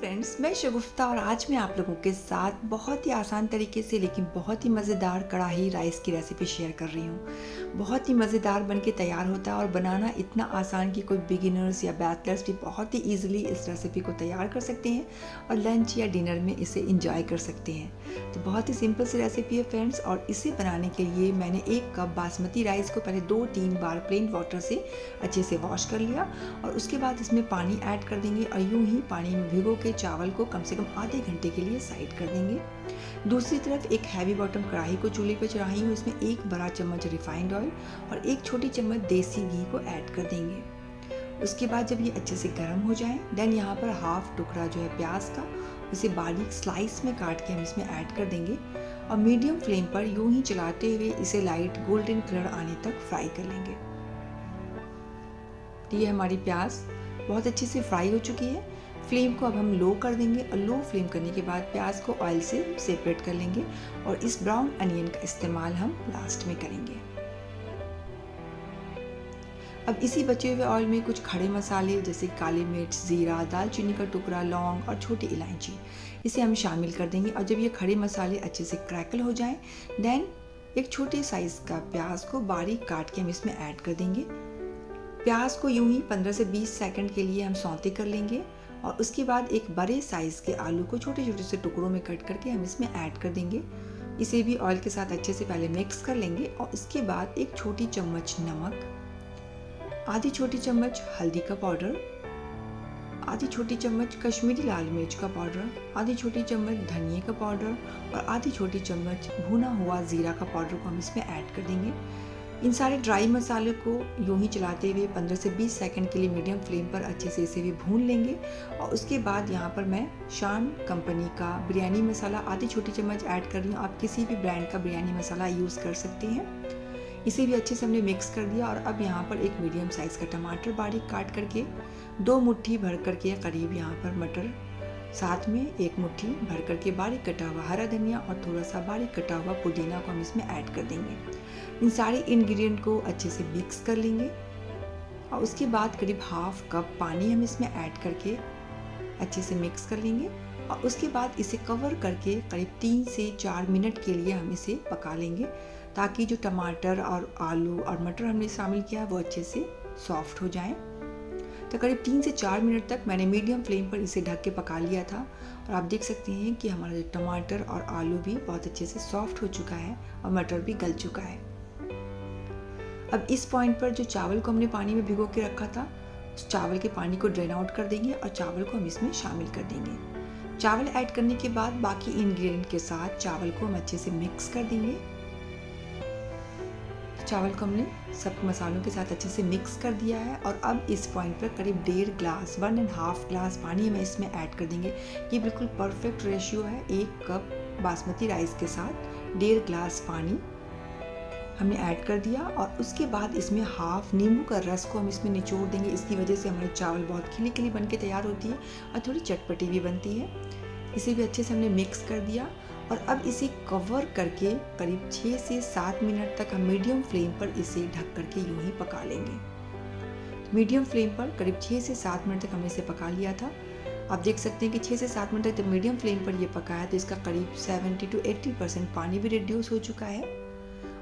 Friends, मैं शगुफ्ता और आज मैं आप लोगों के साथ बहुत ही आसान तरीके से लेकिन बहुत ही मज़ेदार कढ़ाई राइस की रेसिपी शेयर कर रही हूँ। बहुत ही मज़ेदार बनके तैयार होता है और बनाना इतना आसान कि कोई बिगिनर्स या बैचलर्स भी बहुत ही ईजिली इस रेसिपी को तैयार कर सकते हैं और लंच या डिनर में इसे इंजॉय कर सकते हैं। तो बहुत ही सिंपल सी रेसिपी है फ्रेंड्स, और इसे बनाने के लिए मैंने 1 कप बासमती राइस को पहले 2-3 बार प्लेन वाटर से अच्छे से वॉश कर लिया और उसके बाद इसमें पानी ऐड कर देंगे और यूं ही पानी में भिगो के चावल को कम से कम आधे घंटे के लिए साइड कर देंगे। दूसरी तरफ एक हैवी बॉटम कढ़ाई को चूल्हे पे चढ़ाई हूँ। इसमें 1 बड़ा चम्मच रिफाइंड ऑयल और 1 छोटी चम्मच देसी घी को ऐड कर देंगे। उसके बाद जब ये अच्छे से गर्म हो जाए देन यहाँ पर हाफ टुकड़ा जो है प्याज का, इसे बारीक स्लाइस में काट के हम इसमें ऐड कर देंगे और मीडियम फ्लेम पर यूं ही चलाते हुए इसे लाइट गोल्डन कलर आने तक फ्राई कर लेंगे। ये हमारी प्याज बहुत अच्छे से फ्राई हो चुकी है। फ्लेम को अब हम लो कर देंगे और लो फ्लेम करने के बाद प्याज को ऑयल से सेपरेट कर लेंगे और इस ब्राउन अनियन का इस्तेमाल हम लास्ट में करेंगे। अब इसी बचे हुए ऑयल में कुछ खड़े मसाले जैसे काली मिर्च, जीरा, दालचीनी का टुकड़ा, लौंग और छोटी इलायची, इसे हम शामिल कर देंगे और जब ये खड़े मसाले अच्छे से क्रैकल हो जाएं देन एक छोटे साइज़ का प्याज को बारीक काट के हम इसमें ऐड कर देंगे। प्याज को यूं ही 15 से 20 सेकंड के लिए हम सौते कर लेंगे और उसके बाद एक बड़े साइज़ के आलू को छोटे छोटे से टुकड़ों में कट करके हम इसमें ऐड कर देंगे। इसे भी ऑयल के साथ अच्छे से पहले मिक्स कर लेंगे और इसके बाद 1 छोटी चम्मच नमक, आधी छोटी चम्मच हल्दी का पाउडर, आधी छोटी चम्मच कश्मीरी लाल मिर्च का पाउडर, आधी छोटी चम्मच धनिया का पाउडर और आधी छोटी चम्मच भुना हुआ ज़ीरा का पाउडर को हम इसमें ऐड कर देंगे। इन सारे ड्राई मसाले को यूं ही चलाते हुए 15 से 20 सेकंड के लिए मीडियम फ्लेम पर अच्छे से इसे भी भून लेंगे और उसके बाद यहाँ पर मैं शान कंपनी का बिरयानी मसाला आधी छोटी चम्मच ऐड कर रही हूँ। आप किसी भी ब्रांड का बिरयानी मसाला यूज़ कर सकते हैं। इसे भी अच्छे से हमने मिक्स कर दिया और अब यहाँ पर एक मीडियम साइज़ का टमाटर बारीक काट करके 2 मुट्ठी भर करके करीब यहाँ पर मटर, साथ में 1 मुट्ठी भर करके बारीक कटा हुआ हरा धनिया और थोड़ा सा बारीक कटा हुआ पुदीना को हम इसमें ऐड कर देंगे। इन सारे इंग्रेडिएंट को अच्छे से मिक्स कर लेंगे और उसके बाद करीब हाफ कप पानी हम इसमें ऐड करके अच्छे से मिक्स कर लेंगे और उसके बाद इसे कवर करके करीब 3 से 4 मिनट के लिए हम इसे पका लेंगे ताकि जो टमाटर और आलू और मटर हमने शामिल किया वो अच्छे से सॉफ्ट हो जाएं। तो करीब 3 से 4 मिनट तक मैंने मीडियम फ्लेम पर इसे ढक के पका लिया था और आप देख सकते हैं कि हमारा जो टमाटर और आलू भी बहुत अच्छे से सॉफ्ट हो चुका है और मटर भी गल चुका है। अब इस पॉइंट पर जो चावल को हमने पानी में भिगो के रखा था उस चावल के पानी को ड्रेन आउट कर देंगे और चावल को हम इसमें शामिल कर देंगे। चावल ऐड करने के बाद बाकी इंग्रेडिएंट के साथ चावल को हम अच्छे से मिक्स कर देंगे। चावल को हमने सब मसालों के साथ अच्छे से मिक्स कर दिया है और अब इस पॉइंट पर करीब 1.5 ग्लास 1.5 ग्लास पानी हम इसमें ऐड कर देंगे। ये बिल्कुल परफेक्ट रेशियो है। 1 कप बासमती राइस के साथ 1.5 ग्लास पानी हमने ऐड कर दिया और उसके बाद इसमें हाफ नींबू का रस को हम इसमें निचोड़ देंगे। इसकी वजह से हमारे चावल बहुत खिली खिली बन के तैयार होती है और थोड़ी चटपटी भी बनती है। इसे भी अच्छे से हमने मिक्स कर दिया और अब इसे कवर करके करीब 6 से 7 मिनट तक हम मीडियम फ्लेम पर इसे ढक करके यूं ही पका लेंगे। मीडियम फ्लेम पर करीब 6 से 7 मिनट तक हमने इसे पका लिया था। आप देख सकते हैं कि 6 से 7 मिनट तक जब मीडियम फ्लेम पर ये पका है तो इसका करीब 70 to 80% पानी भी रिड्यूस हो चुका है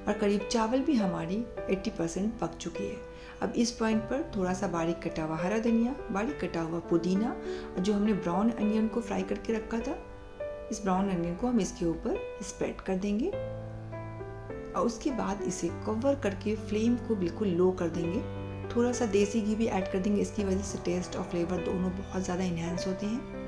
और करीब चावल भी हमारी 80% पक चुकी है। अब इस पॉइंट पर थोड़ा सा बारीक कटा हुआ हरा धनिया, बारीक कटा हुआ पुदीना और जो हमने ब्राउन अनियन को फ्राई करके रखा था इस ब्राउन अनियन को हम इसके ऊपर स्प्रेड कर देंगे और उसके बाद इसे कवर करके फ्लेम को बिल्कुल लो कर देंगे। थोड़ा सा देसी घी भी ऐड कर देंगे, इसकी वजह से टेस्ट और फ्लेवर दोनों बहुत ज़्यादा इन्हेंस होते हैं।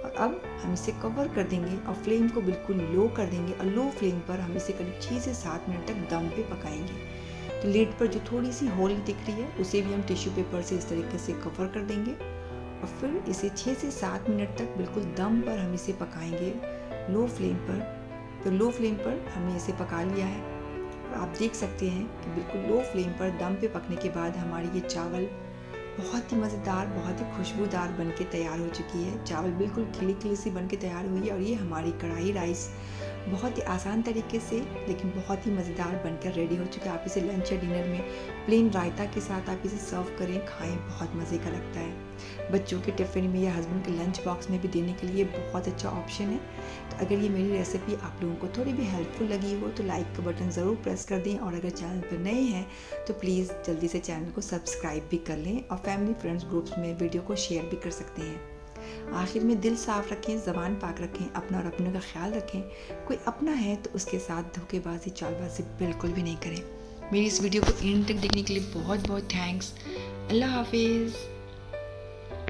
और अब हम इसे कवर कर देंगे और फ्लेम को बिल्कुल लो कर देंगे और लो फ्लेम पर हम इसे करीब 6 से 7 मिनट तक दम पे पकाएंगे। तो लिड पर जो थोड़ी सी होल दिख रही है उसे भी हम टिश्यू पेपर से इस तरीके से कवर कर देंगे और फिर इसे 6 से 7 मिनट तक बिल्कुल दम पर हम इसे पकाएंगे लो फ्लेम पर। तो लो फ्लेम पर हमने इसे पका लिया है और आप देख सकते हैं कि बिल्कुल लो फ्लेम पर दम पे पकने के बाद हमारी ये चावल बहुत ही मज़ेदार, बहुत ही खुशबूदार बनके तैयार हो चुकी है। चावल बिल्कुल खिली खिली सी बनके तैयार हुई है और ये हमारी कढ़ाई राइस बहुत ही आसान तरीके से लेकिन बहुत ही मज़ेदार बनकर रेडी हो चुका है। आप इसे लंच या डिनर में प्लेन रायता के साथ आप इसे सर्व करें, खाएं, बहुत मज़े का लगता है। बच्चों के टिफ़िन में या हस्बैंड के लंच बॉक्स में भी देने के लिए बहुत अच्छा ऑप्शन है। तो अगर ये मेरी रेसिपी आप लोगों को थोड़ी भी हेल्पफुल लगी हो तो लाइक का बटन ज़रूर प्रेस कर दें, और अगर चैनल पर नए हैं तो प्लीज़ जल्दी से चैनल को सब्सक्राइब भी कर लें और फैमिली फ्रेंड्स ग्रुप्स में वीडियो को शेयर भी कर सकते हैं। आखिर में दिल साफ़ रखें, ज़बान पाक रखें, अपना और अपनों का ख्याल रखें। कोई अपना है तो उसके साथ धोखेबाजी चालबाजी बिल्कुल भी नहीं करें। मेरी इस वीडियो को एंड तक देखने के लिए बहुत बहुत थैंक्स। अल्लाह हाफिज़।